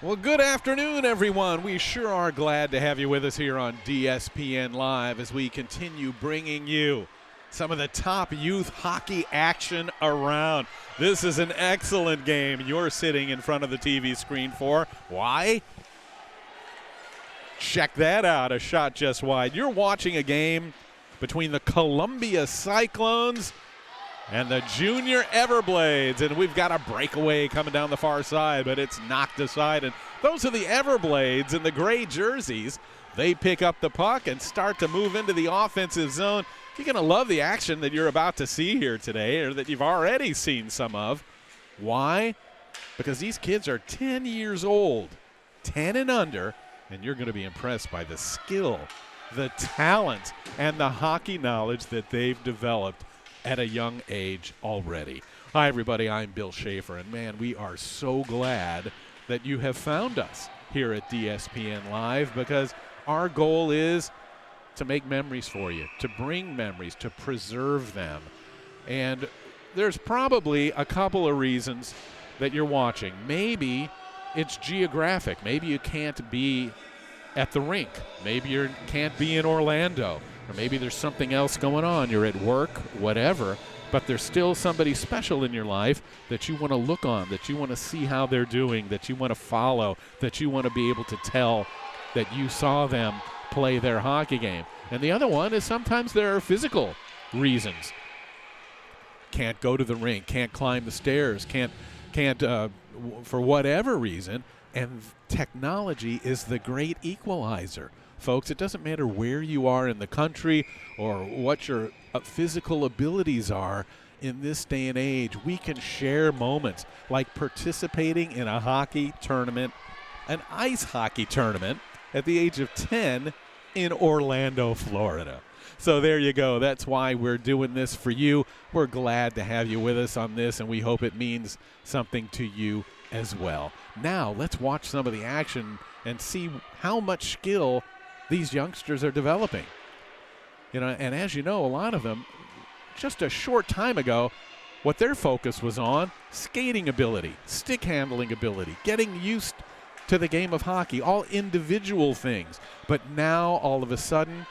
Well, good afternoon, everyone. We sure are glad to have you with us here on DSPN Live as we continue bringing you some of the top youth hockey action around. This is an excellent game you're sitting in front of the TV screen for. Why? Check that out, a shot just wide. You're watching a game between the Columbia Cyclones and the junior Everblades, and we've got a breakaway coming down the far side, but it's knocked aside. And those are the Everblades in the gray jerseys. They pick up the puck and start to move into the offensive zone. You're going to love the action that you're about to see here today, or that you've already seen some of. Why? Because these kids are 10 years old, 10 and under, and you're going to be impressed by the skill, the talent, and the hockey knowledge that they've developed at a young age already. Hi, everybody. I'm Bill Schaefer, and man, we are so glad that you have found us here at DSPN Live, because our goal is to make memories for you, to bring memories, to preserve them. And there's probably a couple of reasons that you're watching. Maybe it's geographic. Maybe you can't be at the rink. Maybe you can't be in Orlando. Or maybe there's something else going on. You're at work, whatever, but there's still somebody special in your life that you want to look on, that you want to see how they're doing, that you want to follow, that you want to be able to tell that you saw them play their hockey game. And the other one is sometimes there are physical reasons. Can't go to the rink, can't climb the stairs, can't for whatever reason. And technology is the great equalizer. Folks, it doesn't matter where you are in the country or what your physical abilities are in this day and age. We can share moments like participating in a hockey tournament, an ice hockey tournament, at the age of 10 in Orlando, Florida. So there you go. That's why we're doing this for you. We're glad to have you with us on this, and we hope it means something to you as well. Now, let's watch some of the action and see how much skill these youngsters are developing. And as you know, a lot of them, just a short time ago, what their focus was on, skating ability, stick handling ability, getting used to the game of hockey, all individual things. But now, all of a sudden,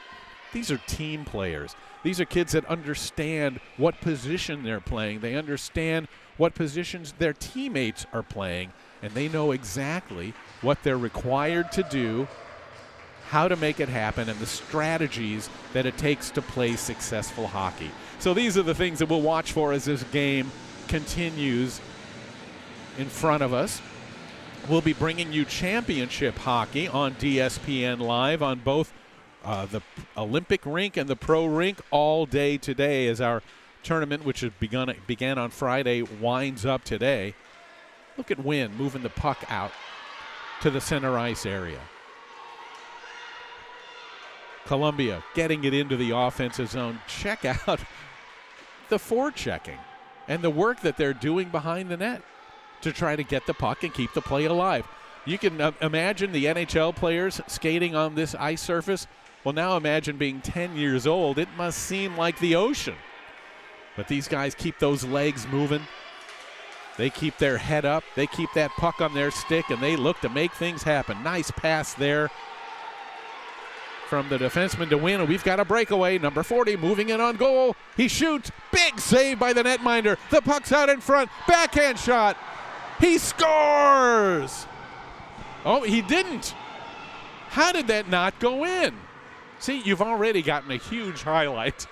these are team players. These are kids that understand what position they're playing. They understand what positions their teammates are playing, and they know exactly what they're required to do, how to make it happen, and the strategies that it takes to play successful hockey. So these are the things that we'll watch for as this game continues in front of us. We'll be bringing you championship hockey on DSPN Live on both the Olympic rink and the pro rink all day today, as our tournament, which began on Friday, winds up today. Look at Wynn moving the puck out to the center ice area. Columbia getting it into the offensive zone. Check out the forechecking and the work that they're doing behind the net to try to get the puck and keep the play alive. You can imagine the NHL players skating on this ice surface. Well, now imagine being 10 years old. It must seem like the ocean. But these guys keep those legs moving. They keep their head up. They keep that puck on their stick, and they look to make things happen. Nice pass there from the defenseman to Win. We've got a breakaway. Number 40 moving in on goal. He shoots. Big save by the netminder. The puck's out in front. Backhand shot. He scores. Oh, he didn't. How did that not go in? See, you've already gotten a huge highlight.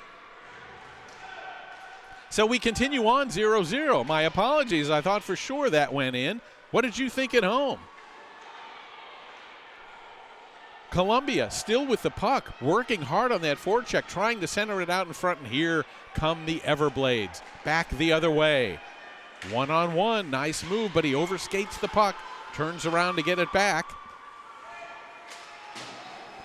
So we continue on 0-0. My apologies. I thought for sure that went in. What did you think at home? Columbia still with the puck, working hard on that forecheck, trying to center it out in front, and here come the Everblades. Back the other way. One-on-one, nice move, but he overskates the puck, turns around to get it back.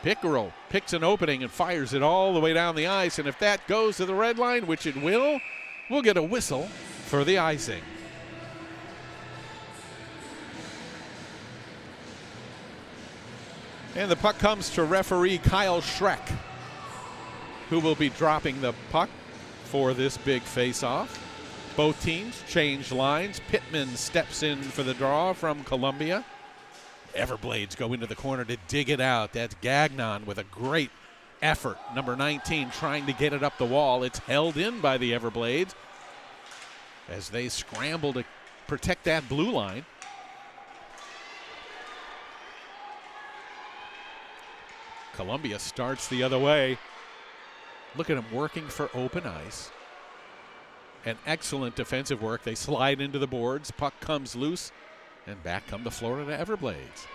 Pickerel picks an opening and fires it all the way down the ice, and if that goes to the red line, which it will, we'll get a whistle for the icing. And the puck comes to referee Kyle Schreck, who will be dropping the puck for this big face-off. Both teams change lines. Pittman steps in for the draw from Columbia. Everblades go into the corner to dig it out. That's Gagnon with a great effort. Number 19 trying to get it up the wall. It's held in by the Everblades as they scramble to protect that blue line. Columbia starts the other way. Look at him working for open ice. And excellent defensive work. They slide into the boards. Puck comes loose. And back come the Florida Everblades.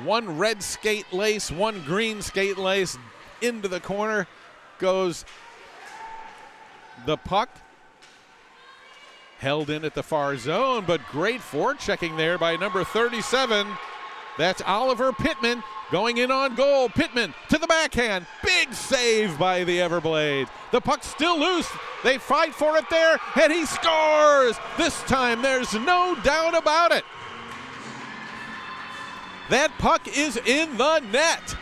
One red skate lace, one green skate lace. Into the corner goes the puck. Held in at the far zone, but great forechecking there by number 37. That's Oliver Pittman going in on goal. Pittman to the backhand. Big save by the Everblades. The puck's still loose. They fight for it there, and he scores. This time there's no doubt about it. That puck is in the net.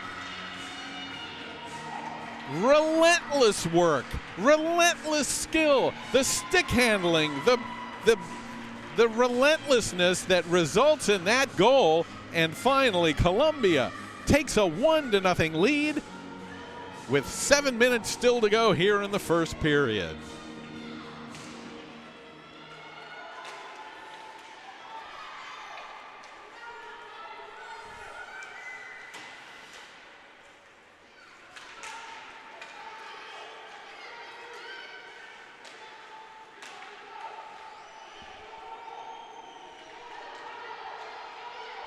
Relentless work, relentless skill, the stick handling, the relentlessness that results in that goal. And finally, Columbia takes a 1-0 lead with 7 minutes still to go here in the first period.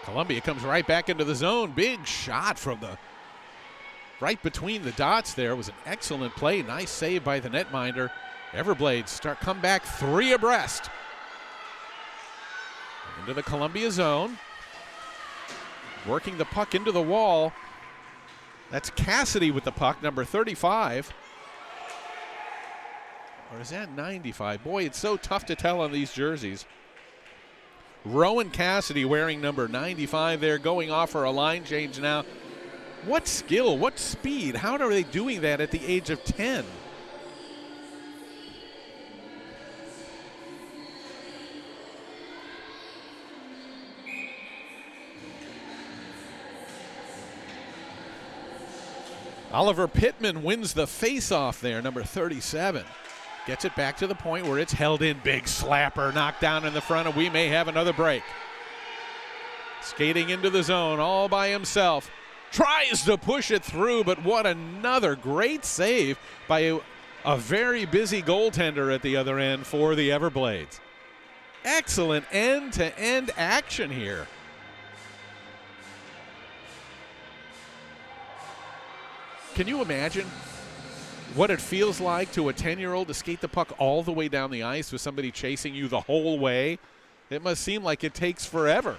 Columbia comes right back into the zone. Big shot from the right between the dots there. It was an excellent play. Nice save by the netminder. Everblades come back 3 abreast. Into the Columbia zone. Working the puck into the wall. That's Cassidy with the puck, number 35. Or is that 95? Boy, it's so tough to tell on these jerseys. Rowan Cassidy wearing number 95 there, going off for a line change now. What skill, what speed, how are they doing that at the age of 10? Oliver Pittman wins the face-off there, number 37. Gets it back to the point where it's held in. Big slapper knocked down in the front, and we may have another break. Skating into the zone all by himself. Tries to push it through, but what another great save by a very busy goaltender at the other end for the Everblades. Excellent end-to-end action here. Can you imagine what it feels like to a 10-year-old to skate the puck all the way down the ice with somebody chasing you the whole way? It must seem like it takes forever.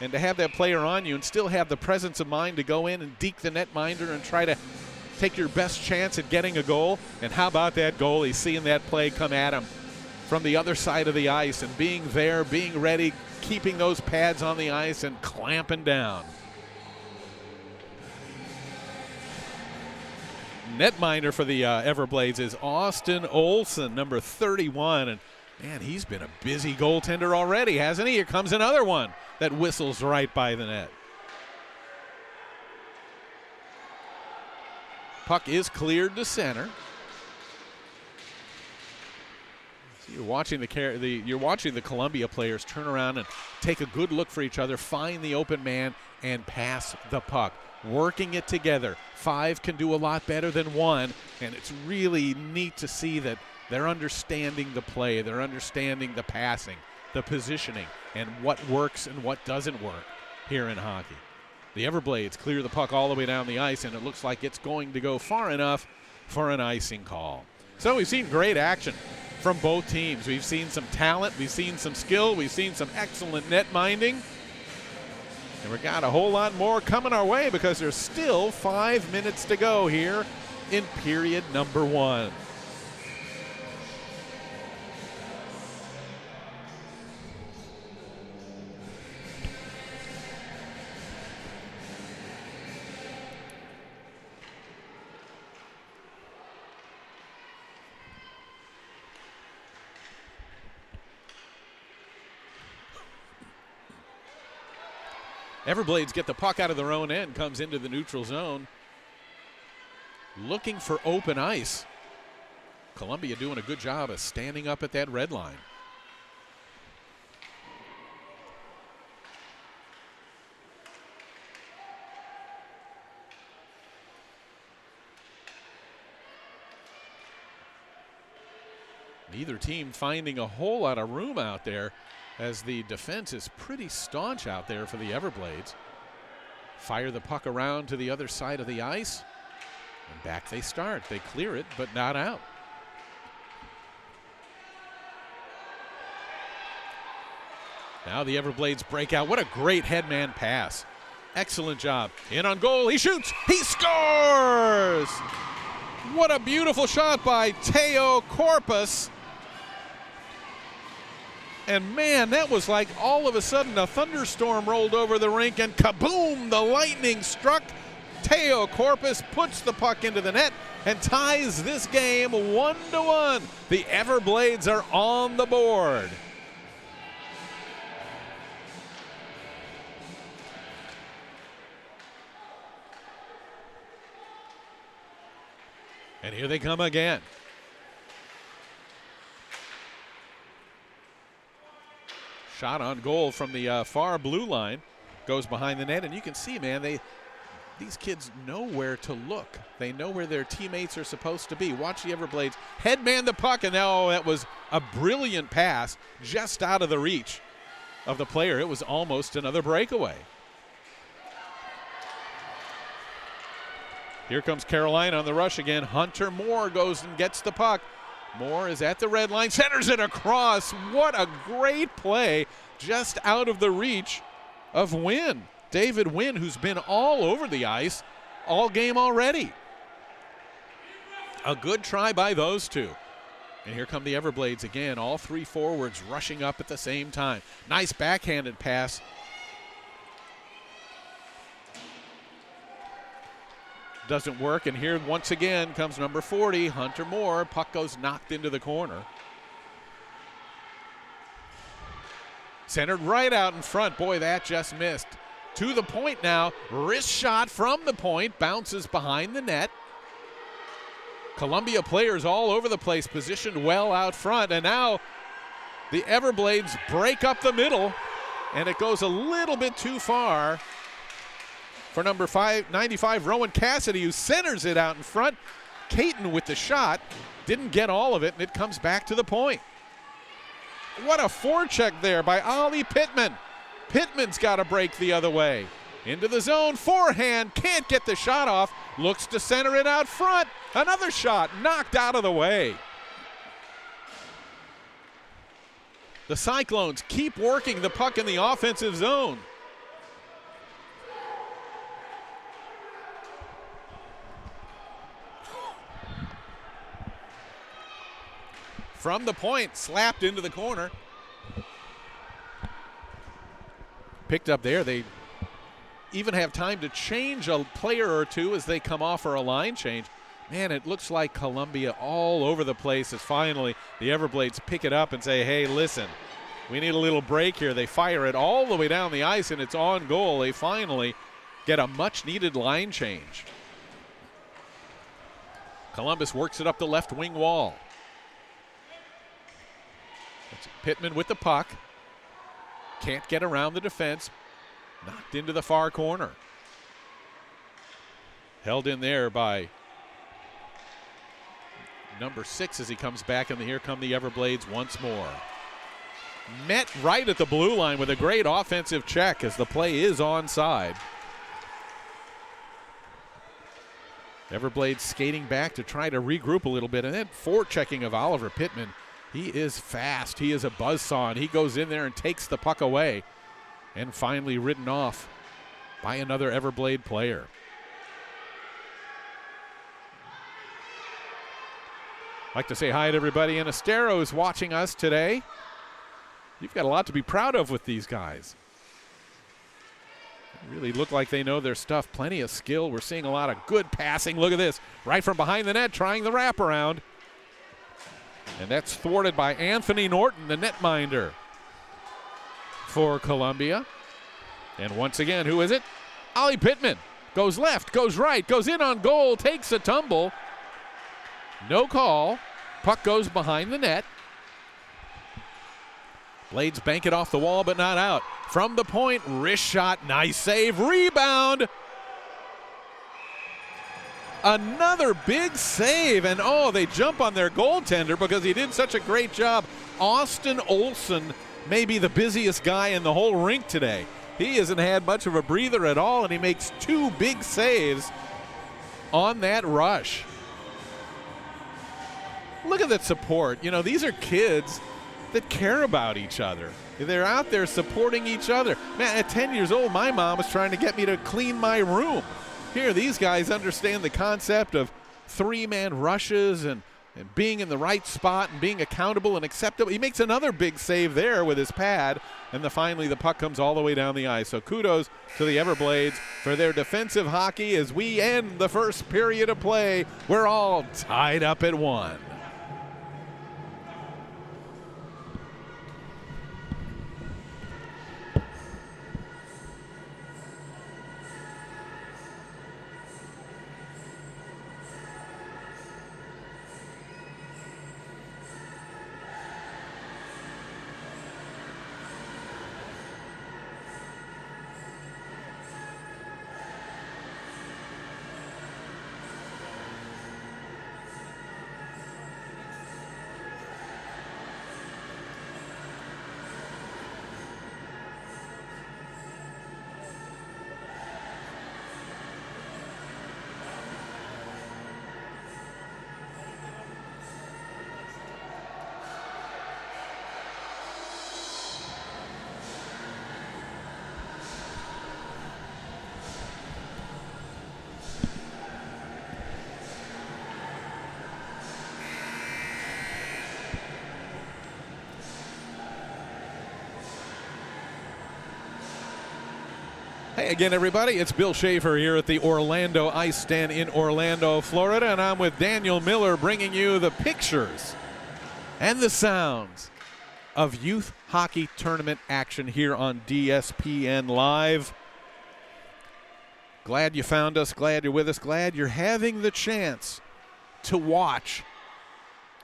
And to have that player on you and still have the presence of mind to go in and deke the netminder and try to take your best chance at getting a goal. And how about that goal? He's seeing that play come at him from the other side of the ice and being there, being ready, keeping those pads on the ice and clamping down. Netminder for the Everblades is Austin Olson, number 31. And, man, he's been a busy goaltender already, hasn't he? Here comes another one that whistles right by the net. Puck is cleared to center. So you're watching the Columbia players turn around and take a good look for each other, find the open man, and pass the puck. Working it together. 5 can do a lot better than 1, and it's really neat to see that they're understanding the play, they're understanding the passing, the positioning, and what works and what doesn't work here in hockey. The Everblades clear the puck all the way down the ice, and it looks like it's going to go far enough for an icing call. So we've seen great action from both teams. We've seen some talent, we've seen some skill, we've seen some excellent net minding. And we've got a whole lot more coming our way because there's still 5 minutes to go here in period number 1. Everblades get the puck out of their own end, comes into the neutral zone. Looking for open ice. Columbia doing a good job of standing up at that red line. Neither team finding a whole lot of room out there, as the defense is pretty staunch out there for the Everblades. Fire the puck around to the other side of the ice, and back they start. They clear it, but not out. Now the Everblades break out. What a great headman pass. Excellent job. In on goal, he shoots, he scores! What a beautiful shot by Teo Corpus. And man, that was like all of a sudden a thunderstorm rolled over the rink and kaboom, the lightning struck. Teo Corpus puts the puck into the net and ties this game 1-1. The Everblades are on the board. And here they come again. Shot on goal from the far blue line, goes behind the net, and you can see, man, these kids know where to look. They know where their teammates are supposed to be. Watch the Everblades headman the puck, and now that was a brilliant pass just out of the reach of the player. It was almost another breakaway. Here comes Carolina on the rush again. Hunter Moore goes and gets the puck. Moore is at the red line, centers it across. What a great play, just out of the reach of Wynn. David Wynn, who's been all over the ice all game already. A good try by those two. And here come the Everblades again, all three forwards rushing up at the same time. Nice backhanded pass. Doesn't work, and here once again comes number 40, Hunter Moore. Puck goes knocked into the corner. Centered right out in front. Boy, that just missed. To the point now. Wrist shot from the point. Bounces behind the net. Columbia players all over the place, positioned well out front. And now the Everblades break up the middle, and it goes a little bit too far for number 95, Rowan Cassidy, who centers it out in front. Caton with the shot. Didn't get all of it, and it comes back to the point. What a forecheck there by Ollie Pittman. Pittman's got to break the other way. Into the zone, forehand, can't get the shot off. Looks to center it out front. Another shot knocked out of the way. The Cyclones keep working the puck in the offensive zone. From the point, slapped into the corner. Picked up there. They even have time to change a player or two as they come off for a line change. Man, it looks like Columbia all over the place as finally the Everblades pick it up and say, hey, listen, we need a little break here. They fire it all the way down the ice, and it's on goal. They finally get a much-needed line change. Columbus works it up the left wing wall. Pittman with the puck. Can't get around the defense. Knocked into the far corner. Held in there by number 6 as he comes back, and here come the Everblades once more. Met right at the blue line with a great offensive check as the play is onside. Everblades skating back to try to regroup a little bit, and then forechecking of Oliver Pittman. He is fast. He is a buzzsaw, and he goes in there and takes the puck away, and finally ridden off by another Everblade player. I'd like to say hi to everybody in Estero who's watching us today. You've got a lot to be proud of with these guys. They really look like they know their stuff. Plenty of skill. We're seeing a lot of good passing. Look at this. Right from behind the net, trying the wraparound. And that's thwarted by Anthony Norton, the netminder for Columbia. And once again, who is it? Ollie Pittman. Goes left, goes right, goes in on goal, takes a tumble. No call. Puck goes behind the net. Blades bank it off the wall, but not out. From the point, wrist shot, nice save, rebound. Another big save, and they jump on their goaltender because he did such a great job. Austin Olson may be the busiest guy in the whole rink today. He hasn't had much of a breather at all, and he makes 2 big saves on that rush. Look at that support. You know, these are kids that care about each other. They're out there supporting each other. Man, at 10 years old, my mom was trying to get me to clean my room. Here, these guys understand the concept of 3-man rushes and being in the right spot and being accountable and acceptable. He makes another big save there with his pad, and finally the puck comes all the way down the ice. So kudos to the Everblades for their defensive hockey as we end the first period of play. We're all tied up at 1. Hey again, everybody. It's Bill Schaefer here at the Orlando Ice Stand in Orlando, Florida, and I'm with Daniel Miller bringing you the pictures and the sounds of youth hockey tournament action here on DSPN Live. Glad you found us. Glad you're with us. Glad you're having the chance to watch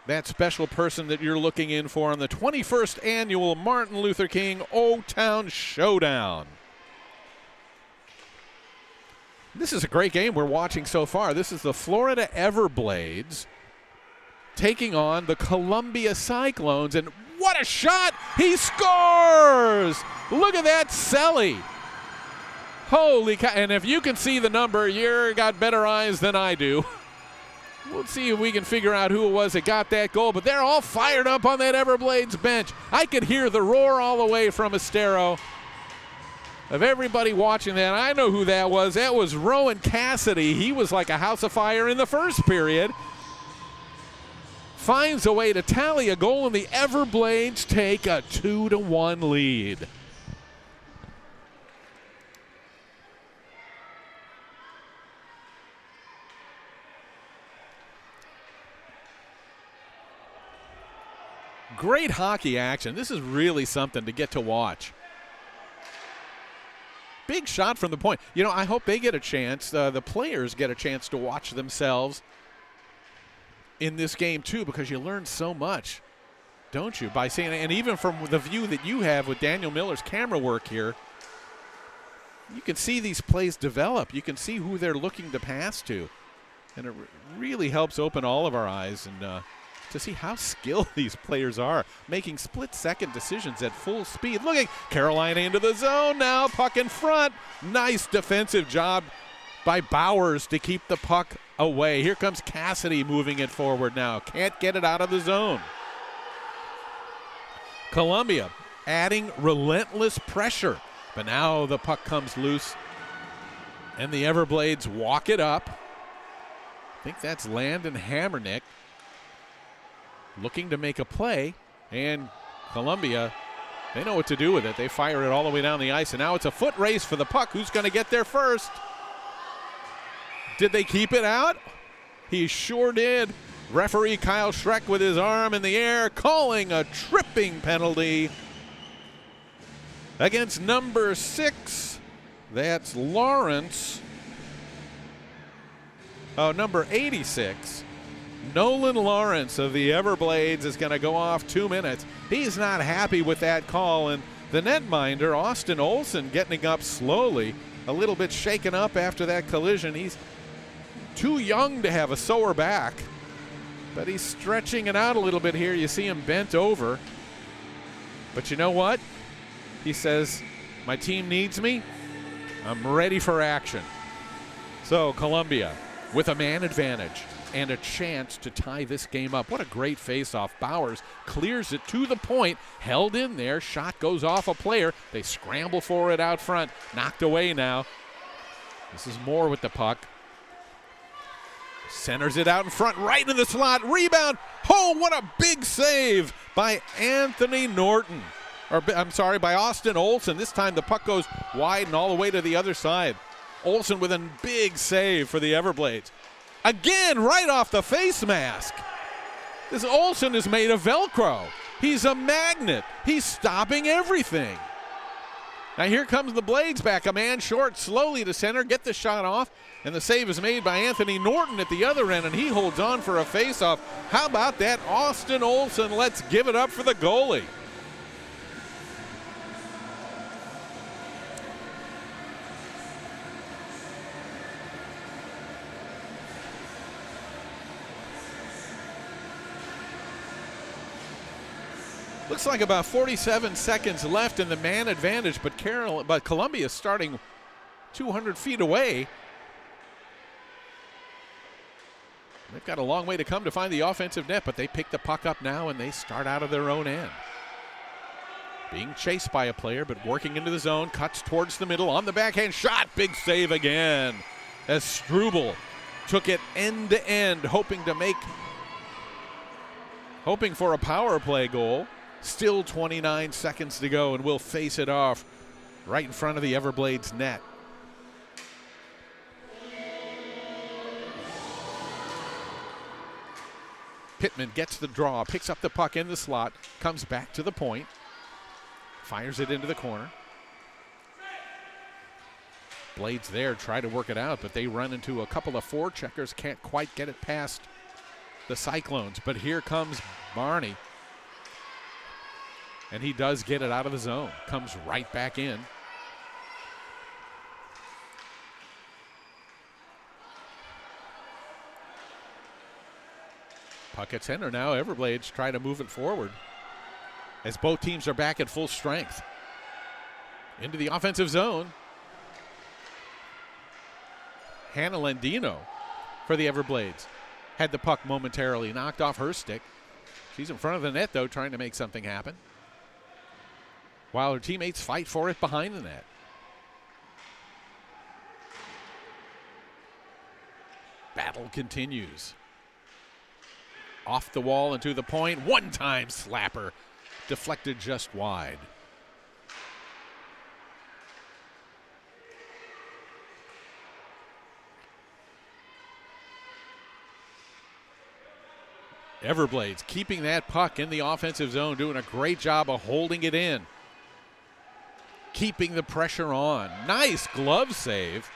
that special person that you're looking in for on the 21st annual Martin Luther King O-Town Showdown. This is a great game we're watching so far. This is the Florida Everblades taking on the Columbia Cyclones, and what a shot! He scores! Look at that celly. Holy cow. And if you can see the number, you've got better eyes than I do. We'll see if we can figure out who it was that got that goal, but they're all fired up on that Everblades bench. I could hear the roar all the way from Estero of everybody watching that. I know who that was. That was Rowan Cassidy. He was like a house of fire in the first period. Finds a way to tally a goal, and the Everblades take a 2-1 lead. Great hockey action. This is really something to get to watch. Big shot from the point. You know, I hope they get a chance, the players get a chance to watch themselves in this game too, because you learn so much, don't you, by seeing it. And even from the view that you have with Daniel Miller's camera work here, you can see these plays develop. You can see who they're looking to pass to. And it really helps open all of our eyes and to see how skilled these players are, making split-second decisions at full speed. Look at Carolina into the zone now, puck in front. Nice defensive job by Bowers to keep the puck away. Here comes Cassidy moving it forward now. Can't get it out of the zone. Columbia adding relentless pressure, but now the puck comes loose, and the Everblades walk it up. I think that's Landon Hammernick looking to make a play, and Columbia, they know what to do with it. They fire it all the way down the ice, and now it's a foot race for the puck. Who's going to get there first? Did they keep it out? He sure did. Referee Kyle Schreck with his arm in the air, calling a tripping penalty against number 6 That's Lawrence. Oh, number 86. Nolan Lawrence of the Everblades is going to go off 2 minutes. He's not happy with that call, and the netminder, Austin Olson, getting up slowly, a little bit shaken up after that collision. He's too young to have a sore back, but he's stretching it out a little bit here. You see him bent over. But you know what? He says, my team needs me. I'm ready for action. So Columbia with a man advantage and a chance to tie this game up. What a great face-off. Bowers clears it to the point, held in there. Shot goes off a player. They scramble for it out front. Knocked away now. This is Moore with the puck. Centers it out in front, right in the slot. Rebound. Oh, what a big save by Anthony Norton. Or, I'm sorry, by Austin Olson. This time the puck goes wide and all the way to the other side. Olson with a big save for the Everblades. Again, right off the face mask. This Olson is made of Velcro. He's a magnet. He's stopping everything. Now here comes the Blades back. A man short, slowly to center, get the shot off, and the save is made by Anthony Norton at the other end, and he holds on for a face-off. How about that, Austin Olson? Let's give it up for the goalie. Looks like about 47 seconds left in the man advantage, but Columbia starting 200 feet away. They've got a long way to come to find the offensive net, but they pick the puck up now and they start out of their own end. Being chased by a player, but working into the zone, cuts towards the middle on the backhand shot. Big save again as Struble took it end to end, hoping for a power play goal. Still 29 seconds to go, and we'll face it off right in front of the Everblades net. Pittman gets the draw, picks up the puck in the slot, comes back to the point, fires it into the corner. Blades there try to work it out, but they run into a couple of forecheckers, can't quite get it past the Cyclones. But here comes Barney. And he does get it out of the zone. Comes right back in. Puck at center now. Everblades try to move it forward as both teams are back at full strength. Into the offensive zone. Hannah Landino for the Everblades. Had the puck momentarily knocked off her stick. She's in front of the net, though, trying to make something happen, while her teammates fight for it behind the net. Battle continues. Off the wall and to the point. One-time slapper. Deflected just wide. Everblades keeping that puck in the offensive zone, doing a great job of holding it in. Keeping the pressure on. Nice glove save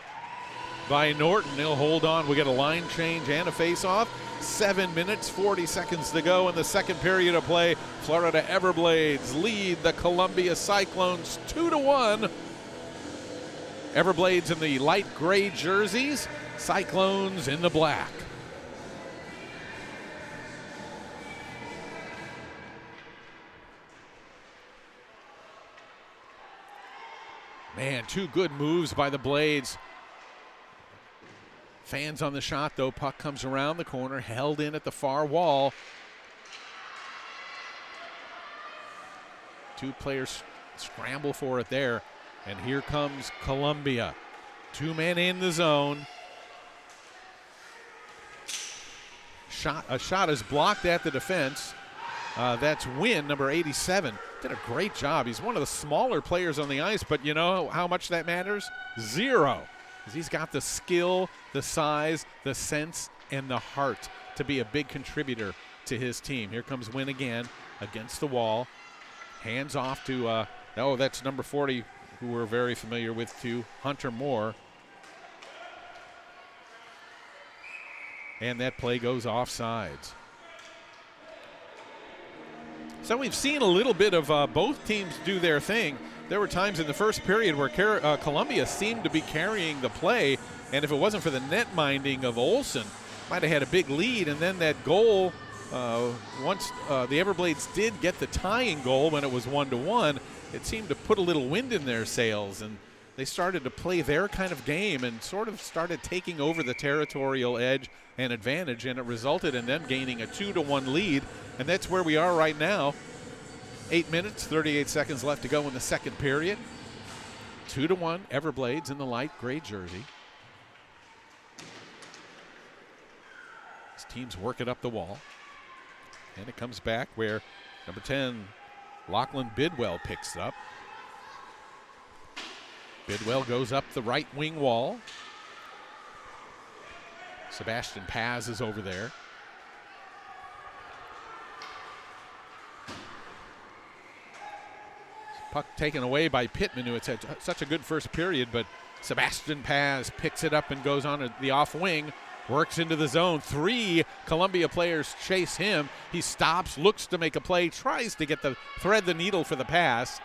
by Norton. He'll hold on. We get a line change and a face-off. 7 minutes, 40 seconds to go in the second period of play. Florida Everblades lead the Columbia Cyclones 2-1. Everblades in the light gray jerseys, Cyclones in the black. Man, two good moves by the Blades. Fans on the shot, though. Puck comes around the corner, held in at the far wall. Two players scramble for it there. And here comes Columbia. Two men in the zone. A shot is blocked at the defense. That's Wynn, number 87. Did a great job. He's one of the smaller players on the ice, but you know how much that matters? Zero. Because he's got the skill, the size, the sense, and the heart to be a big contributor to his team. Here comes Wynn again against the wall. Hands off to, that's number 40, who we're very familiar with too, Hunter Moore. And that play goes offsides. So we've seen a little bit of both teams do their thing. There were times in the first period where Columbia seemed to be carrying the play, and if it wasn't for the net minding of Olsen, might have had a big lead. And then that goal, once the Everblades did get the tying goal when it was 1-1, it seemed to put a little wind in their sails, and they started to play their kind of game and sort of started taking over the territorial edge and advantage, and it resulted in them gaining a 2-1 lead, and that's where we are right now. 8 minutes, 38 seconds left to go in the second period. 2-1, Everblades in the light gray jersey. This team's working up the wall, and it comes back where number 10, Lachlan Bidwell, picks it up. Bidwell goes up the right wing wall. Sebastian Paz is over there. Puck taken away by Pittman, who had such a good first period, but Sebastian Paz picks it up and goes on the off wing, works into the zone. 3 Columbia players chase him. He stops, looks to make a play, tries to get thread the needle for the pass.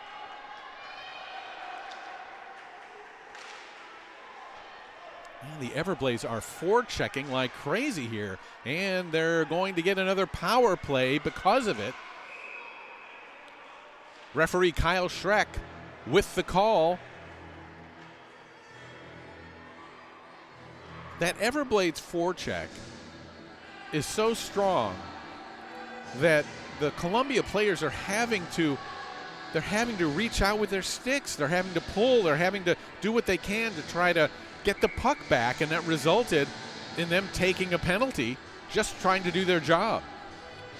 And the Everblades are forechecking like crazy here, and they're going to get another power play because of it. Referee Kyle Schreck with the call. That Everblades forecheck is so strong that the Columbia players are having to reach out with their sticks. They're having to pull. They're having to do what they can to try to get the puck back, and that resulted in them taking a penalty just trying to do their job.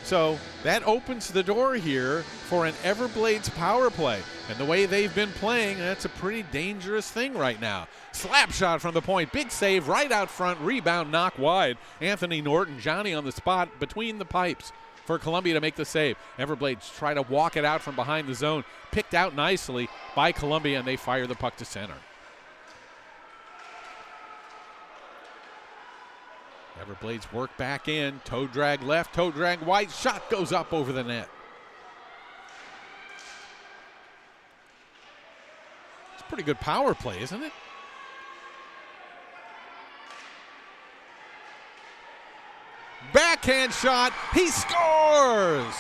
So that opens the door here for an Everblades power play. And the way they've been playing, that's a pretty dangerous thing right now. Slap shot from the point, big save right out front, rebound, knock wide. Anthony Norton, Johnny on the spot between the pipes for Columbia to make the save. Everblades try to walk it out from behind the zone, picked out nicely by Columbia, and they fire the puck to center. Everblades work back in, toe drag left, toe drag right, shot goes up over the net. It's a pretty good power play, isn't it? Backhand shot, he scores!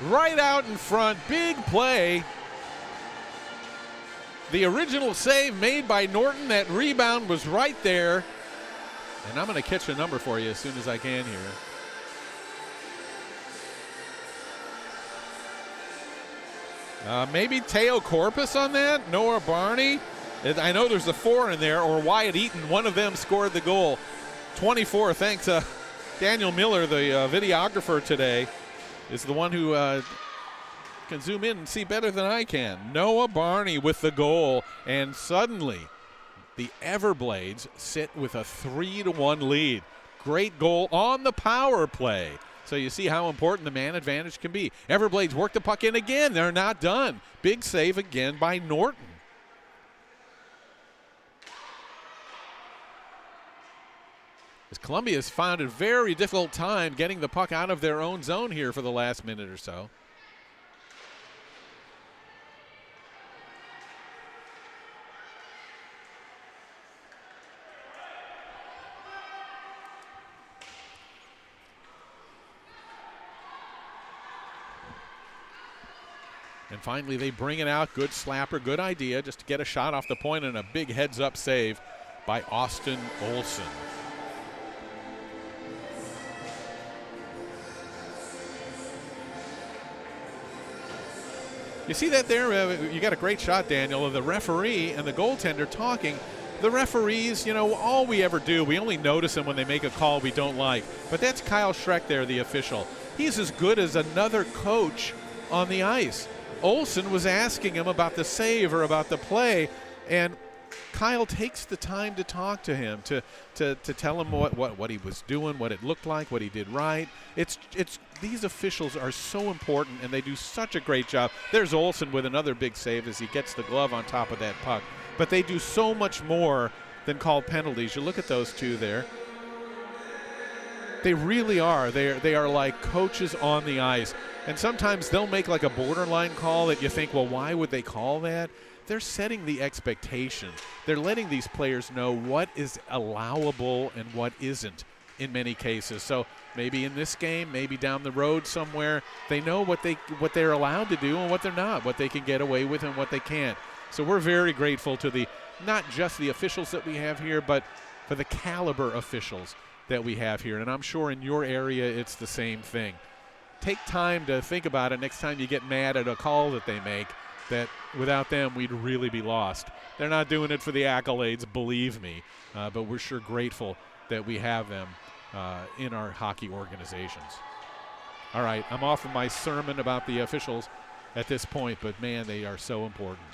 Right out in front, big play. The original save made by Norton, that rebound was right there. And I'm going to catch a number for you as soon as I can here. Maybe Teo Corpus on that, Noah Barney. I know there's a 4 in there, or Wyatt Eaton. One of them scored the goal. 24, thanks Daniel Miller, the videographer today, is the one who can zoom in and see better than I can. Noah Barney with the goal, and suddenly the Everblades sit with a 3-1 lead. Great goal on the power play. So you see how important the man advantage can be. Everblades work the puck in again. They're not done. Big save again by Norton. As Columbia has found a very difficult time getting the puck out of their own zone here for the last minute or so. And finally, they bring it out. Good slapper, good idea, just to get a shot off the point, and a big heads-up save by Austin Olsen. You see that there? You got a great shot, Daniel, of the referee and the goaltender talking. The referees, you know, all we ever do, we only notice them when they make a call we don't like. But that's Kyle Schreck there, the official. He's as good as another coach on the ice. Olsen was asking him about the save or about the play, and Kyle takes the time to talk to him, to tell him what he was doing, what it looked like, what he did right. It's these officials are so important, and they do such a great job. There's Olsen with another big save as he gets the glove on top of that puck. But they do so much more than call penalties. You look at those two there. They really are. They are like coaches on the ice. And sometimes they'll make like a borderline call that you think, well, why would they call that? They're setting the expectation. They're letting these players know what is allowable and what isn't in many cases. So maybe in this game, maybe down the road somewhere, they know what they're allowed to do and what they're not, what they can get away with and what they can't. So we're very grateful to not just the officials that we have here, but for the caliber officials that we have here. And I'm sure in your area it's the same thing. Take time to think about it next time you get mad at a call that they make, that without them we'd really be lost. They're not doing it for the accolades, believe me, but we're sure grateful that we have them in our hockey organizations. All right, I'm off of my sermon about the officials at this point, but man, they are so important.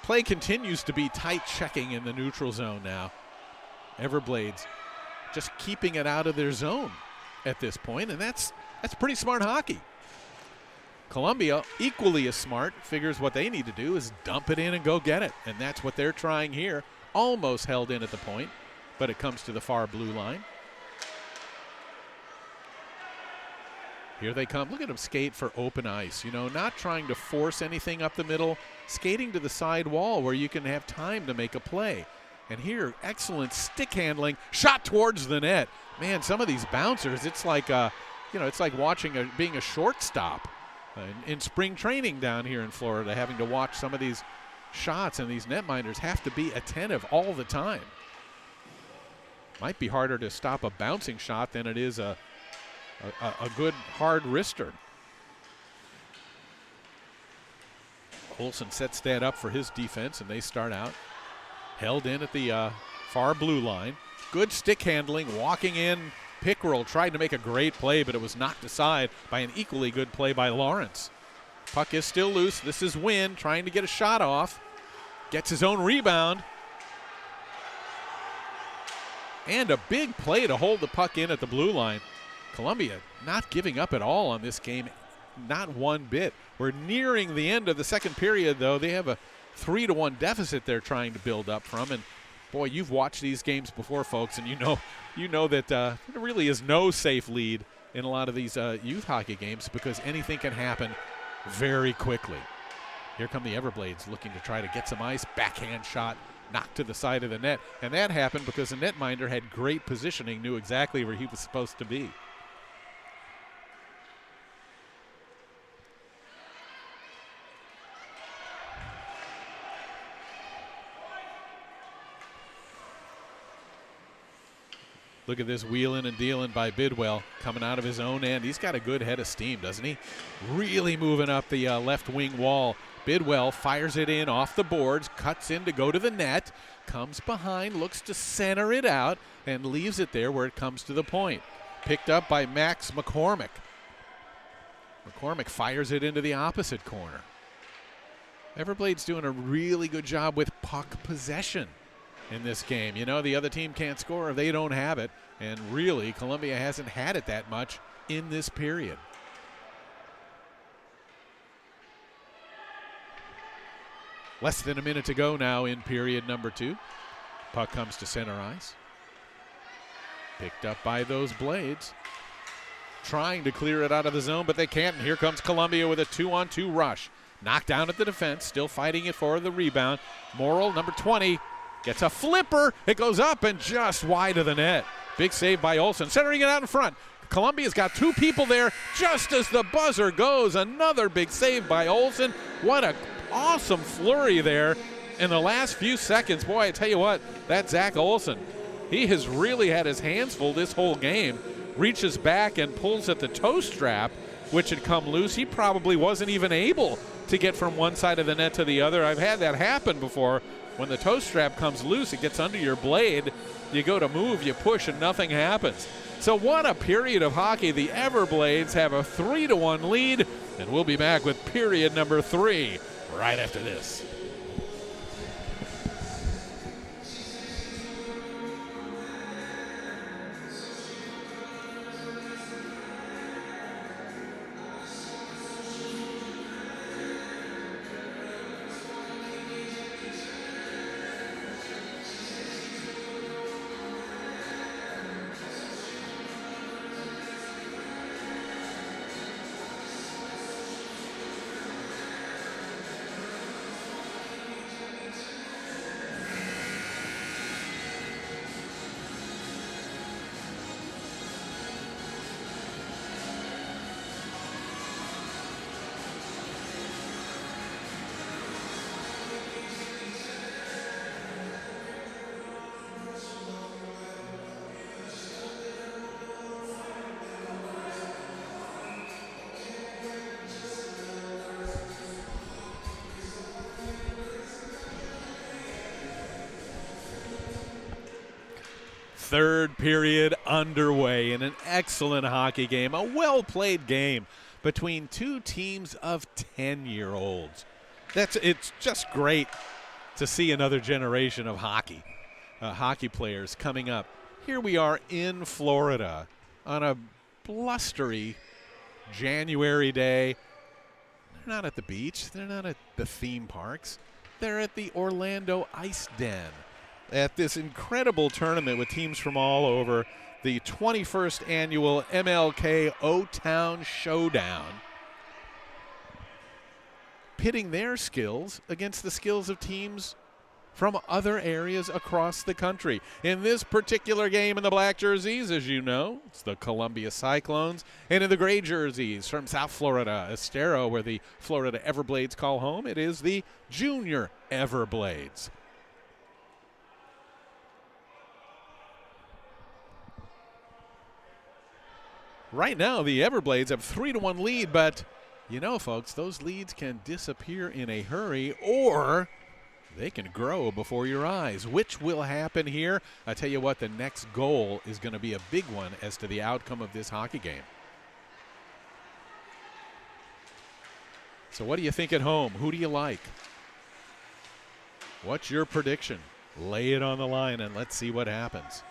Play continues to be tight checking in the neutral zone now. Everblades just keeping it out of their zone at this point, and that's pretty smart hockey. Columbia, equally as smart, figures what they need to do is dump it in and go get it, and that's what they're trying here. Almost held in at the point, but it comes to the far blue line. Here they come. Look at them skate for open ice. You know, not trying to force anything up the middle, skating to the side wall where you can have time to make a play. And here, excellent stick handling, shot towards the net. Man, some of these bouncers, it's like, it's like watching being a shortstop in spring training down here in Florida, having to watch some of these shots, and these netminders have to be attentive all the time. Might be harder to stop a bouncing shot than it is a good hard wrister. Olsen sets that up for his defense, and they start out held in at the far blue line. Good stick handling, walking in. Pickrell tried to make a great play, but it was knocked aside by an equally good play by Lawrence. Puck is still loose. This is Wynn trying to get a shot off. Gets his own rebound. And a big play to hold the puck in at the blue line. Columbia not giving up at all on this game, not one bit. We're nearing the end of the second period, though. They have a 3-1 deficit they're trying to build up from. And boy, you've watched these games before, folks, and you know that there really is no safe lead in a lot of these youth hockey games because anything can happen very quickly. Here come the Everblades looking to try to get some ice. Backhand shot knocked to the side of the net. And that happened because the netminder had great positioning, knew exactly where he was supposed to be. Look at this wheeling and dealing by Bidwell coming out of his own end. He's got a good head of steam, doesn't he? Really moving up the left wing wall. Bidwell fires it in off the boards, cuts in to go to the net, comes behind, looks to center it out, and leaves it there where it comes to the point. Picked up by Max McCormick. McCormick fires it into the opposite corner. Everblades doing a really good job with puck possession in this game. You know, the other team can't score if they don't have it, and really Columbia hasn't had it that much in this period. Less than a minute to go now in period number 2. Puck comes to center ice. Picked up by those Blades. Trying to clear it out of the zone, but they can't, and here comes Columbia with a 2-on-2 rush. Knocked down at the defense, still fighting it for the rebound. Morrill, number 20, gets a flipper. It goes up and just wide of the net. Big save by Olsen, centering it out in front. Columbia's got 2 people there just as the buzzer goes. Another big save by Olsen. What an awesome flurry there in the last few seconds. Boy, I tell you what, that Zach Olsen, he has really had his hands full this whole game. Reaches back and pulls at the toe strap, which had come loose. He probably wasn't even able to get from one side of the net to the other. I've had that happen before. When the toe strap comes loose, it gets under your blade. You go to move, you push, and nothing happens. So what a period of hockey. The Everblades have a 3-1 lead, and we'll be back with period number 3 right after this. Third period underway in an excellent hockey game, a well-played game between two teams of 10-year-olds. It's just great to see another generation of hockey players coming up. Here we are in Florida on a blustery January day. They're not at the beach. They're not at the theme parks. They're at the Orlando Ice Den at this incredible tournament with teams from all over, the 21st annual MLK O-Town Showdown, pitting their skills against the skills of teams from other areas across the country. In this particular game in the black jerseys, as you know, it's the Columbia Cyclones, and in the gray jerseys from South Florida, Estero, where the Florida Everblades call home, it is the Junior Everblades. Right now, the Everblades have 3-1 lead, but you know, folks, those leads can disappear in a hurry, or they can grow before your eyes. Which will happen here? I tell you what, the next goal is going to be a big one as to the outcome of this hockey game. So what do you think at home? Who do you like? What's your prediction? Lay it on the line and let's see what happens.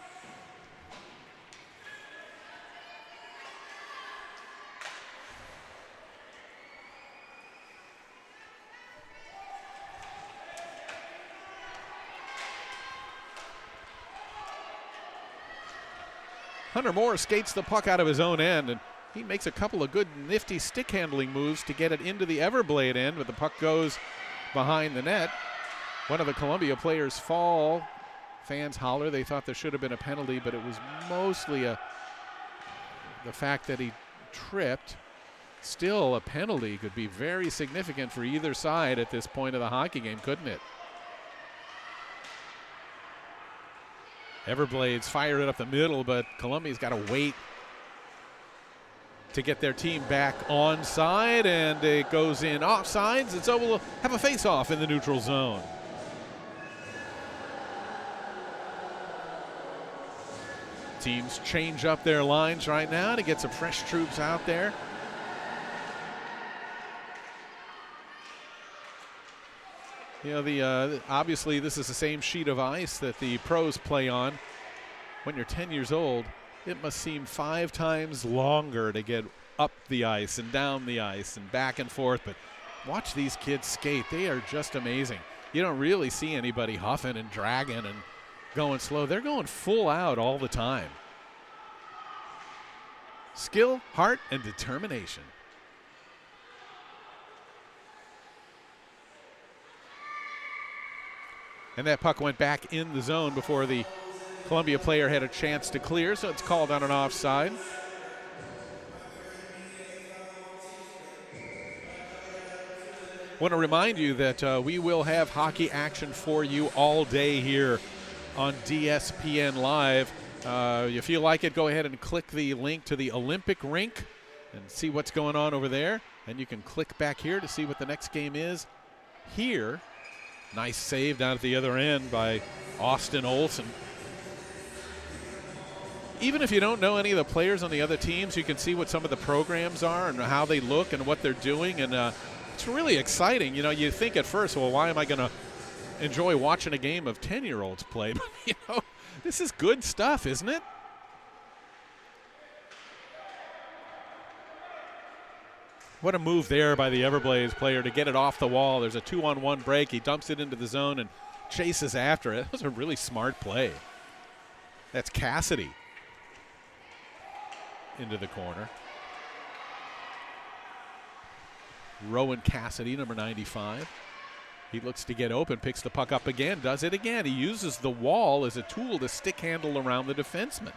Hunter Moore skates the puck out of his own end, and he makes a couple of good nifty stick handling moves to get it into the Everblade end, but the puck goes behind the net. One of the Columbia players fall. Fans holler. They thought there should have been a penalty, but it was mostly the fact that he tripped. Still, a penalty could be very significant for either side at this point of the hockey game, couldn't it? Everblades fired it up the middle, but Columbia's got to wait to get their team back onside, and it goes in offsides, and so we'll have a face-off in the neutral zone. Teams change up their lines right now to get some fresh troops out there. You know, obviously this is the same sheet of ice that the pros play on. When you're 10 years old, it must seem 5 times longer to get up the ice and down the ice and back and forth. But watch these kids skate. They are just amazing. You don't really see anybody huffing and dragging and going slow. They're going full out all the time. Skill, heart, and determination. And that puck went back in the zone before the Columbia player had a chance to clear, so it's called on an offside. I want to remind you that we will have hockey action for you all day here on DSPN Live. If you feel like it, go ahead and click the link to the Olympic rink and see what's going on over there. And you can click back here to see what the next game is here. Nice save down at the other end by Austin Olson. Even if you don't know any of the players on the other teams, you can see what some of the programs are and how they look and what they're doing. And It's really exciting. You know, you think at first, well, why am I going to enjoy watching a game of 10-year-olds play? But, you know, this is good stuff, isn't it? What a move there by the Everblades player to get it off the wall. There's a 2-on-1 break. He dumps it into the zone and chases after it. That was a really smart play. That's Cassidy into the corner. Rowan Cassidy, number 95. He looks to get open, picks the puck up again, does it again. He uses the wall as a tool to stick handle around the defenseman.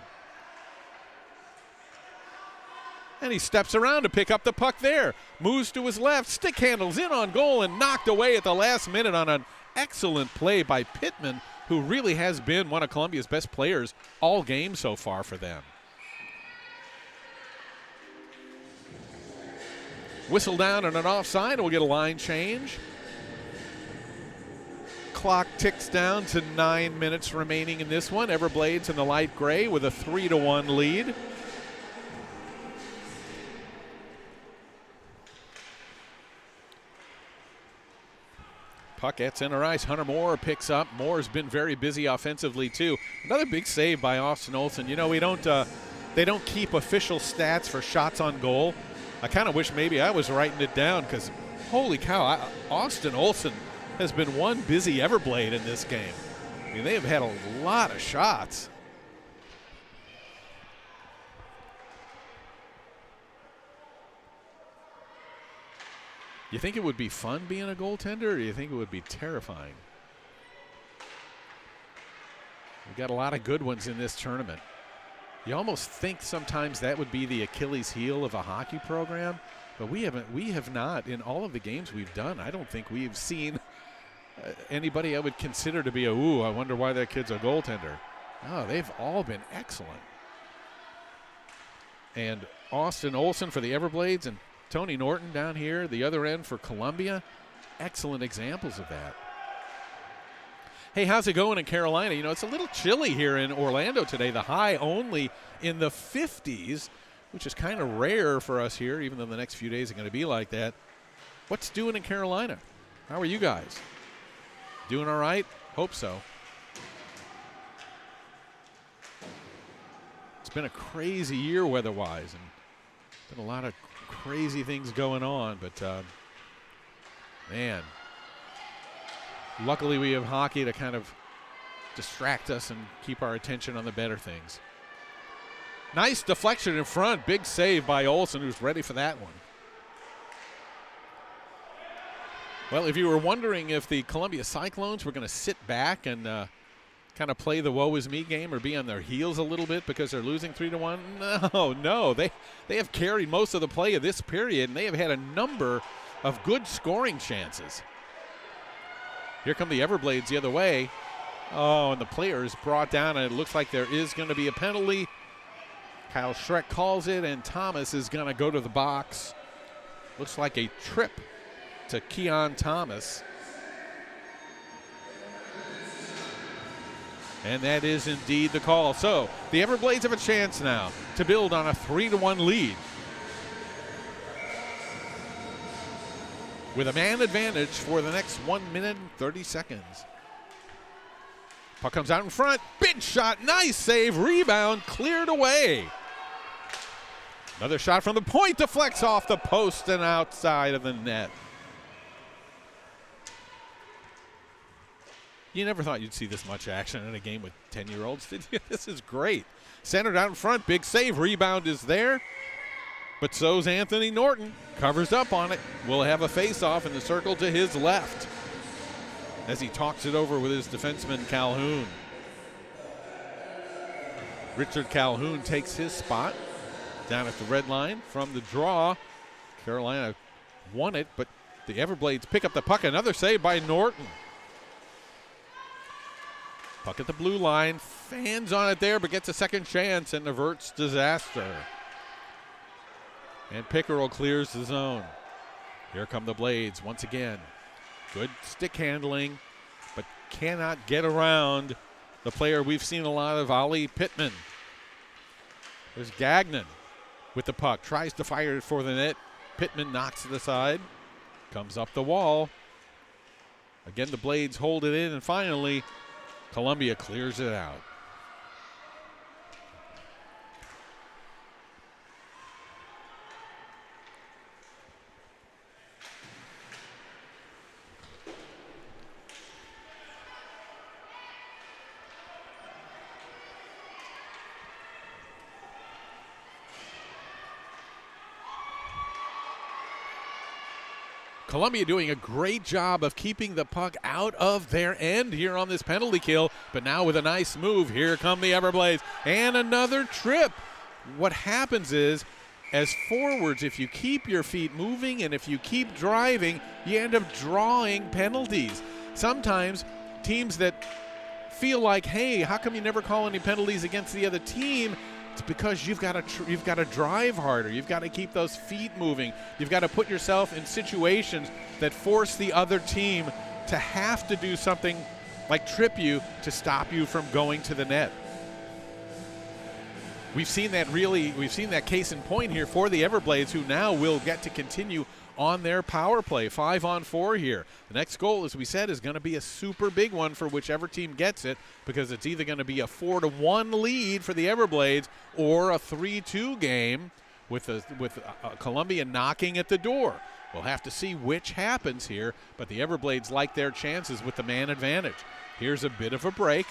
And he steps around to pick up the puck there. Moves to his left, stick handles in on goal and knocked away at the last minute on an excellent play by Pittman, who really has been one of Columbia's best players all game so far for them. Whistle down and an offside, and we'll get a line change. Clock ticks down to 9 minutes remaining in this one. Everblades in the light gray with a 3-1 lead. Puck at center ice. Hunter Moore picks up. Moore's been very busy offensively too. Another big save by Austin Olson. You know, they don't keep official stats for shots on goal. I kind of wish maybe I was writing it down because, holy cow, Austin Olson has been one busy Everblade in this game. I mean, they have had a lot of shots. You think it would be fun being a goaltender, or do you think it would be terrifying? We've got a lot of good ones in this tournament. You almost think sometimes that would be the Achilles heel of a hockey program, but we have not, in all of the games we've done, I don't think we've seen anybody I would consider to be a, ooh, I wonder why that kid's a goaltender. No, they've all been excellent. And Austin Olson for the Everblades and Tony Norton down here, the other end for Columbia. Excellent examples of that. Hey, how's it going in Carolina? You know, it's a little chilly here in Orlando today. The high only in the 50s, which is kind of rare for us here, even though the next few days are going to be like that. What's doing in Carolina? How are you guys? Doing all right? Hope so. It's been a crazy year weather-wise, and been a lot of crazy things going on, but man, luckily we have hockey to kind of distract us and keep our attention on the better things. Nice deflection in front, big save by Olson, who's ready for that one. Well, if you were wondering if the Columbia Cyclones were going to sit back and kind of play the woe is me game or be on their heels a little bit because they're losing 3-1, no, they have carried most of the play of this period, and they have had a number of good scoring chances. Here come the Everblades the other way. Oh, and the player is brought down, and it looks like there is going to be a penalty. Kyle Schreck calls it, and Thomas is going to go to the box. Looks like a trip to Keon Thomas. And that is indeed the call. So the Everblades have a chance now to build on a 3-1 lead. With a man advantage for the next 1 minute and 30 seconds. Puck comes out in front. Big shot. Nice save. Rebound cleared away. Another shot from the point. Deflects off the post and outside of the net. You never thought you'd see this much action in a game with 10-year-olds, did you? This is great. Centered out in front, big save. Rebound is there, but so's Anthony Norton. Covers up on it. Will have a face-off in the circle to his left as he talks it over with his defenseman Calhoun. Richard Calhoun takes his spot down at the red line from the draw. Carolina won it, but the Everblades pick up the puck. Another save by Norton. Puck at the blue line, fans on it there, but gets a second chance and averts disaster. And Pickerel clears the zone. Here come the Blades once again. Good stick handling, but cannot get around the player we've seen a lot of, Ollie Pittman. There's Gagnon with the puck, tries to fire it for the net. Pittman knocks it aside. Comes up the wall. Again, the Blades hold it in, and finally, Columbia clears it out. Columbia doing a great job of keeping the puck out of their end here on this penalty kill, but now with a nice move, here come the Everblades, and another trip. What happens is, as forwards, if you keep your feet moving and if you keep driving, you end up drawing penalties. Sometimes teams that feel like, hey, how come you never call any penalties against the other team? It's because you've got to drive harder. You've got to keep those feet moving. You've got to put yourself in situations that force the other team to have to do something like trip you to stop you from going to the net. We've seen that case in point here for the Everblades, who now will get to continue on their power play. 5-on-4 here. The next goal, as we said, is going to be a super big one for whichever team gets it, because it's either going to be a 4-1 lead for the Everblades or a 3-2 game with Columbia knocking at the door. We'll have to see which happens here, but the Everblades like their chances with the man advantage. Here's a bit of a break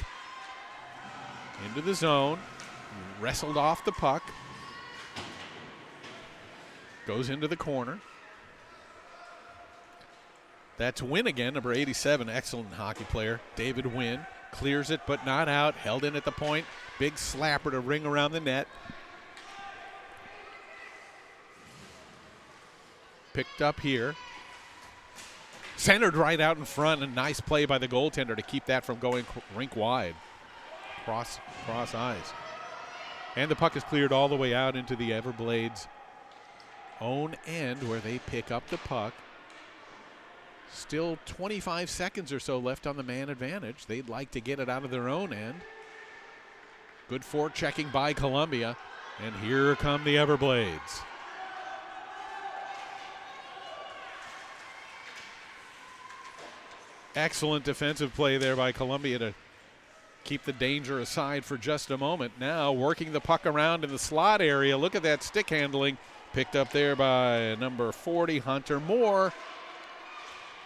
into the zone. Wrestled off the puck. Goes into the corner. That's Wynn again, number 87, excellent hockey player. David Wynn clears it, but not out. Held in at the point. Big slapper to ring around the net. Picked up here. Centered right out in front. A nice play by the goaltender to keep that from going rink wide. Cross eyes. And the puck is cleared all the way out into the Everblades' own end, where they pick up the puck. Still 25 seconds or so left on the man advantage. They'd like to get it out of their own end. Good forechecking by Columbia. And here come the Everblades. Excellent defensive play there by Columbia to keep the danger aside for just a moment. Now working the puck around in the slot area. Look at that stick handling. Picked up there by number 40, Hunter Moore.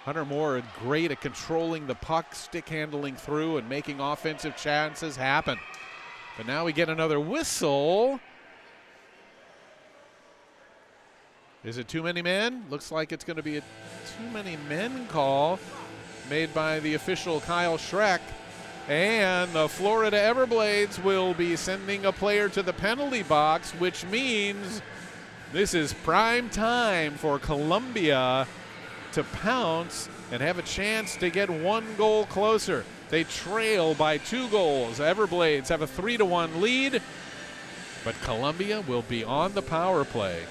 Hunter Moore great at controlling the puck, stick handling through, and making offensive chances happen. But now we get another whistle. Is it too many men? Looks like it's going to be a too many men call made by the official Kyle Schreck. And the Florida Everblades will be sending a player to the penalty box, which means this is prime time for Columbia to pounce and have a chance to get one goal closer. They trail by 2 goals. Everblades have a 3-1 lead, but Columbia will be on the power play.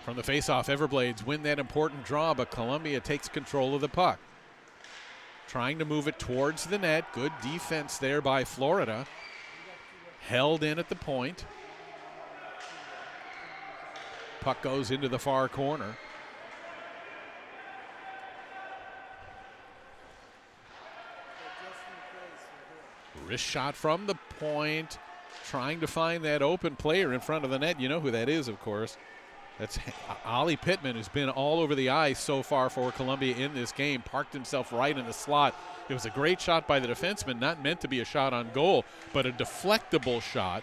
From the faceoff, Everblades win that important draw, but Columbia takes control of the puck. Trying to move it towards the net. Good defense there by Florida. Held in at the point. Puck goes into the far corner. Wrist shot from the point. Trying to find that open player in front of the net. You know who that is, of course. That's Ollie Pittman, who's been all over the ice so far for Columbia in this game. Parked himself right in the slot. It was a great shot by the defenseman, not meant to be a shot on goal, but a deflectable shot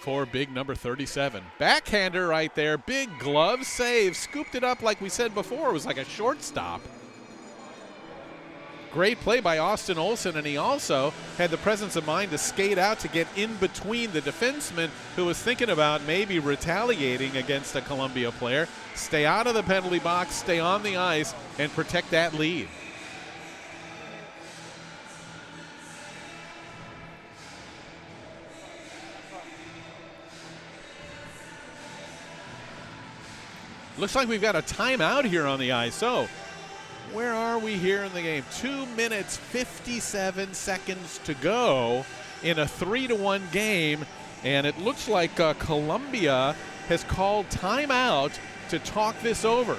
for big number 37. Backhander right there, big glove save. Scooped it up like we said before. It was like a shortstop. Great play by Austin Olsen, and he also had the presence of mind to skate out to get in between the defenseman who was thinking about maybe retaliating against a Columbia player. Stay out of the penalty box, stay on the ice, and protect that lead. Looks like we've got a timeout here on the ice. So where are we here in the game? 2 minutes, 57 seconds to go in a 3-1 game. And it looks like Columbia has called timeout to talk this over.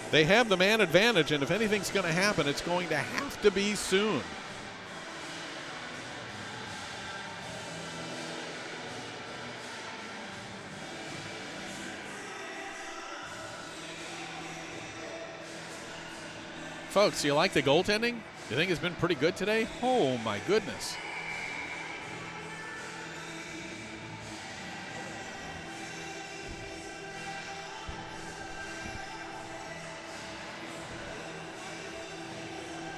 They have the man advantage, and if anything's going to happen, it's going to have to be soon. Folks, do you like the goaltending? You think it's been pretty good today? Oh, my goodness.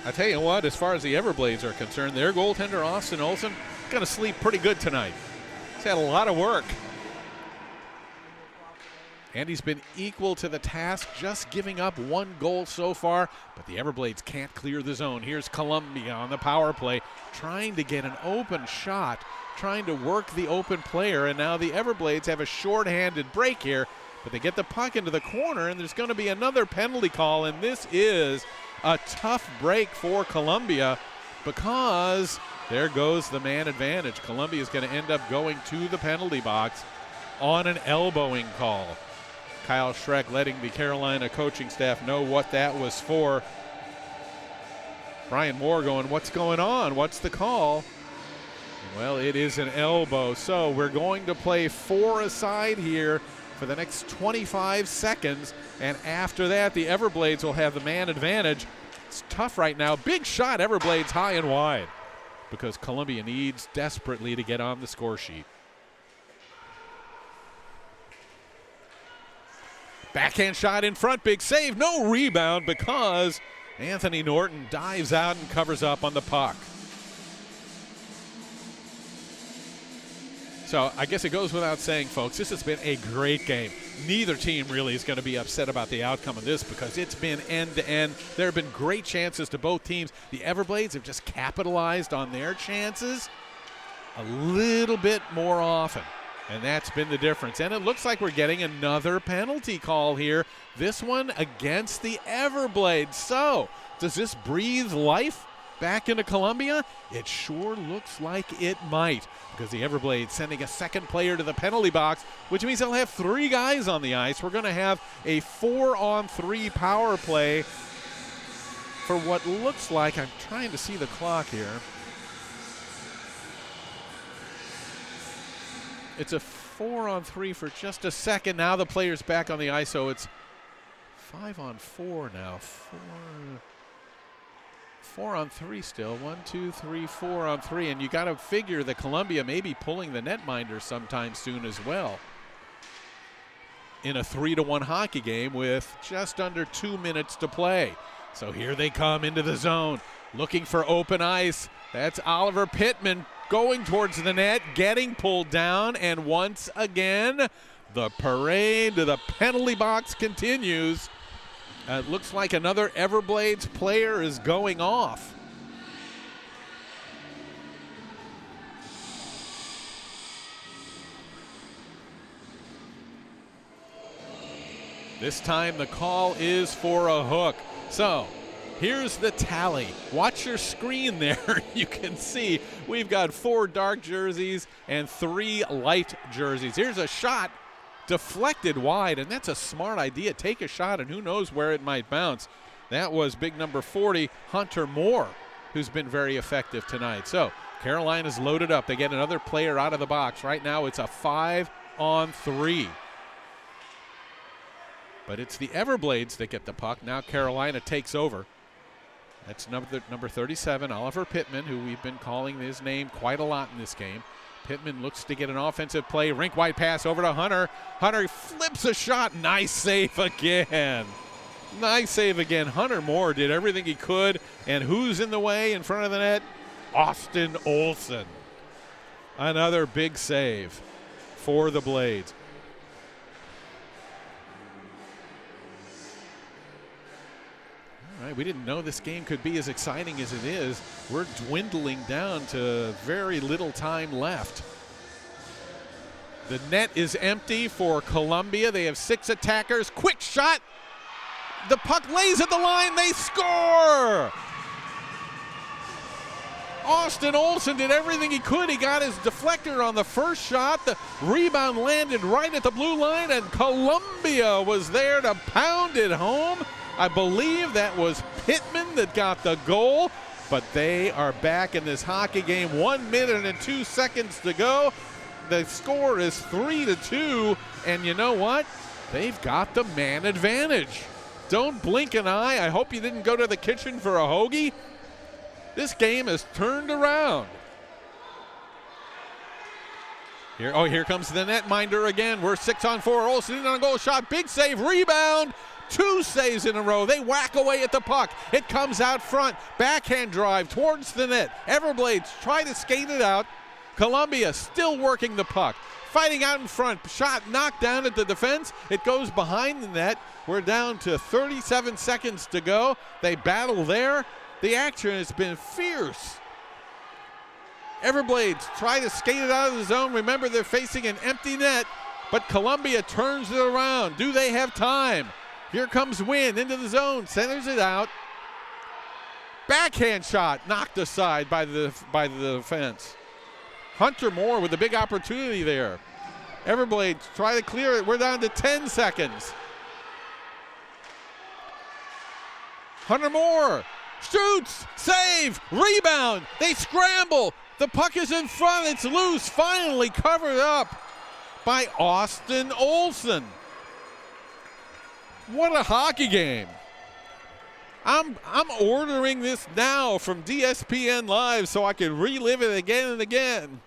I tell you what, as far as the Everblades are concerned, their goaltender, Austin Olsen, going to sleep pretty good tonight. He's had a lot of work. And he's been equal to the task, just giving up 1 goal so far. But the Everblades can't clear the zone. Here's Columbia on the power play, trying to get an open shot, trying to work the open player. And now the Everblades have a shorthanded break here. But they get the puck into the corner, and there's going to be another penalty call. And this is a tough break for Columbia because there goes the man advantage. Columbia is going to end up going to the penalty box on an elbowing call. Kyle Schreck letting the Carolina coaching staff know what that was for. Brian Moore going, what's going on? What's the call? Well, it is an elbow. So we're going to play 4 aside here for the next 25 seconds. And after that, the Everblades will have the man advantage. It's tough right now. Big shot, Everblades high and wide, because Columbia needs desperately to get on the score sheet. Backhand shot in front, big save, no rebound because Anthony Norton dives out and covers up on the puck. So I guess it goes without saying, folks, this has been a great game. Neither team really is going to be upset about the outcome of this because it's been end-to-end. There have been great chances to both teams. The Everblades have just capitalized on their chances a little bit more often, and that's been the difference. And it looks like we're getting another penalty call here, this one against the Everblades. So does this breathe life back into Columbia? It sure looks like it might, because the Everblades sending a second player to the penalty box, which means they'll have 3 guys on the ice. We're going to have a 4-on-3 power play for what looks like, I'm trying to see the clock here. It's a 4-on-3 for just a second. Now the player's back on the ice, so it's 5-on-4 now. 4-on-3 still. 1, 2, 3, 4-on-3. And you got to figure that Columbia may be pulling the netminder sometime soon as well, in a 3-1 hockey game with just under 2 minutes to play. So here they come into the zone, looking for open ice. That's Oliver Pittman going towards the net, getting pulled down, and once again, the parade to the penalty box continues. It looks like another Everblades player is going off. This time the call is for a hook. So here's the tally. Watch your screen there. You can see we've got 4 dark jerseys and 3 light jerseys. Here's a shot deflected wide, and that's a smart idea. Take a shot, and who knows where it might bounce. That was big number 40, Hunter Moore, who's been very effective tonight. So Carolina's loaded up. They get another player out of the box. Right now it's a 5-on-3. But it's the Everblades that get the puck. Now Carolina takes over. That's number 37, Oliver Pittman, who we've been calling his name quite a lot in this game. Pittman looks to get an offensive play. Rink-wide pass over to Hunter. Hunter flips a shot. Nice save again. Nice save again. Hunter Moore did everything he could. And who's in the way in front of the net? Austin Olsen. Another big save for the Blades. All right, we didn't know this game could be as exciting as it is. We're dwindling down to very little time left. The net is empty for Columbia. They have 6 attackers. Quick shot. The puck lays at the line. They score. Austin Olson did everything he could. He got his deflector on the first shot. The rebound landed right at the blue line, and Columbia was there to pound it home. I believe that was Pittman that got the goal, but they are back in this hockey game. 1 minute and 2 seconds to go. The score is 3-2, and you know what? They've got the man advantage. Don't blink an eye. I hope you didn't go to the kitchen for a hoagie. This game has turned around. Here comes the netminder again. We're 6-on-4. Olsen in on a goal shot. Big save. Rebound. 2 saves in a row. They whack away at the puck. It comes out front. Backhand drive towards the net. Everblades try to skate it out. Columbia still working the puck. Fighting out in front. Shot knocked down at the defense. It goes behind the net. We're down to 37 seconds to go. They battle there. The action has been fierce. Everblades try to skate it out of the zone. Remember, they're facing an empty net, but Columbia turns it around. Do they have time? Here comes Wynn into the zone, centers it out. Backhand shot knocked aside by the defense. Hunter Moore with a big opportunity there. Everblades try to clear it. We're down to 10 seconds. Hunter Moore shoots, save, rebound. They scramble. The puck is in front. It's loose. Finally covered up by Austin Olson. What a hockey game. I'm ordering this now from DSPN Live so I can relive it again and again.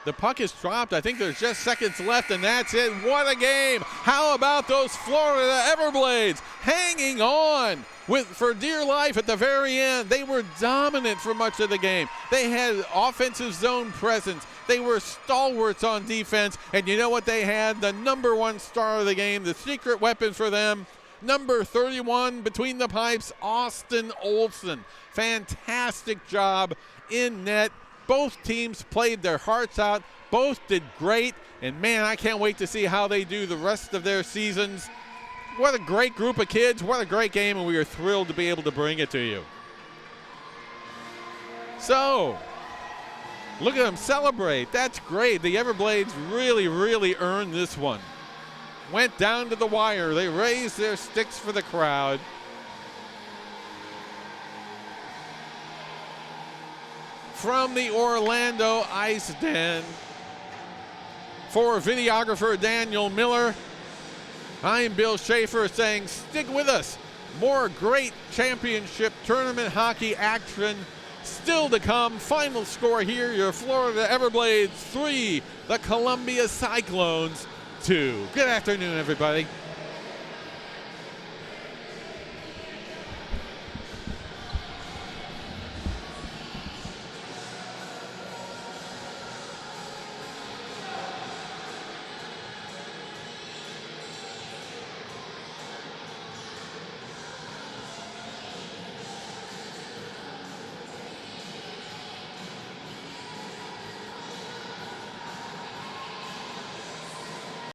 The puck is dropped. I think there's just seconds left, and that's it. What a game. How about those Florida Everblades hanging on for dear life at the very end? They were dominant for much of the game. They had offensive zone presence. They were stalwarts on defense, and you know what they had? The number 1 star of the game, the secret weapon for them, number 31 between the pipes, Austin Olson. Fantastic job in net. Both teams played their hearts out. Both did great. And, man, I can't wait to see how they do the rest of their seasons. What a great group of kids. What a great game, and we are thrilled to be able to bring it to you. So, look at them celebrate. That's great. The Everblades really, really earned this one. Went down to the wire. They raised their sticks for the crowd. From the Orlando Ice Den, for videographer Daniel Miller, I'm Bill Schaefer saying stick with us. More great championship tournament hockey action still to come. Final score here, your Florida Everblades 3, the Columbia Cyclones 2. Good afternoon, everybody.